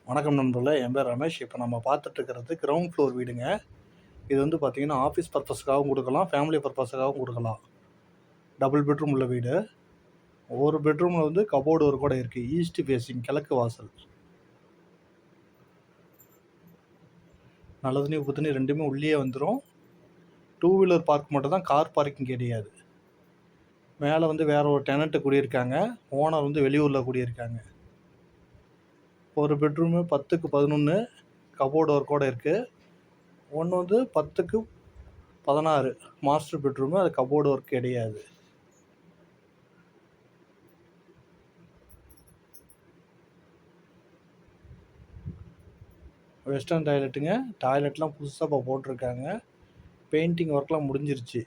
வணக்கம் நண்பர்களே, என் பேர் ரமேஷ். இப்போ நம்ம பார்த்துட்டு இருக்கிறது கிரவுண்ட் ஃப்ளோர் வீடுங்க. இது வந்து பார்த்தீங்கன்னா, ஆஃபீஸ் பர்பஸ்க்காகவும் கொடுக்கலாம், ஃபேமிலி பர்பஸ்க்காகவும் கொடுக்கலாம். டபுள் பெட்ரூம் உள்ள வீடு. ஒரு பெட்ரூமில் வந்து கபோர்டு ஒரு கூட இருக்குது. ஈஸ்ட் ஃபேஸிங், கிழக்கு வாசல். நல்ல தண்ணி, உப்பு தண்ணி ரெண்டுமே உள்ளேயே வந்துடும். 2 வீலர் பார்க் மட்டும் தான், கார் பார்க்கிங் கிடையாது. மேலே வந்து வேற ஒரு டெனண்ட்டு குடியிருக்காங்க. ஓனர் வந்து வெளியூரில் குடியிருக்காங்க. ஒரு பெட்ரூமு 10க்கு 11 கபோர்டு ஒர்க்கோட இருக்குது. ஒன்று வந்து 10க்கு 16 மாஸ்டர் பெட்ரூமு. அது கபோர்டு ஒர்க் கிடையாது. வெஸ்டர்ன் டாய்லெட்டுங்க. டாய்லெட்லாம் புதுசாக இப்போ போட்டிருக்காங்க. பெயிண்டிங் ஒர்க்லாம் முடிஞ்சிருச்சு.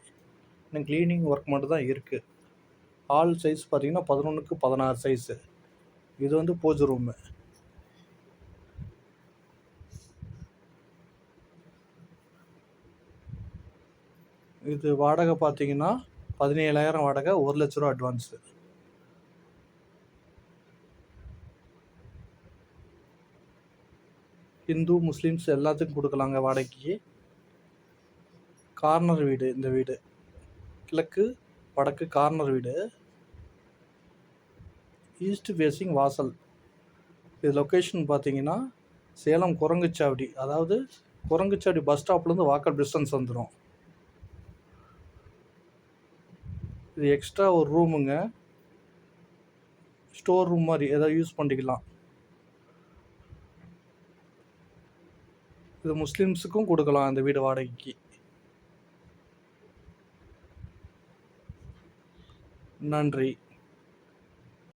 இன்னும் க்ளீனிங் ஒர்க் மட்டும் தான் இருக்குது. ஹால் சைஸ் பார்த்தீங்கன்னா 11க்கு 16 சைஸு. இது வந்து பூஜை ரூமு. இது வாடகை பார்த்தீங்கன்னா 17,000 வாடகை, 1,00,000 ரூபா அட்வான்ஸு. ஹிந்து, முஸ்லீம்ஸ் எல்லாத்துக்கும் கொடுக்கலாங்க வாடகைக்கு. கார்னர் வீடு இந்த வீடு. கிழக்கு வடக்கு கார்னர் வீடு. ஈஸ்ட் ஃபேஸிங் வாசல். இது லொக்கேஷன் பார்த்தீங்கன்னா சேலம் குரங்குச்சாவடி. அதாவது குரங்குச்சாவடி பஸ் ஸ்டாப்லேருந்து வாக்கர் டிஸ்டன்ஸ் வந்துடும். இது எக்ஸ்ட்ரா ஒரு ரூமுங்க. ஸ்டோர் ரூம் மாதிரி ஏதாவது யூஸ் பண்ணிக்கலாம். இது முஸ்லீம்ஸுக்கும் கொடுக்கலாம் இந்த வீடு வாடகைக்கு. நன்றி.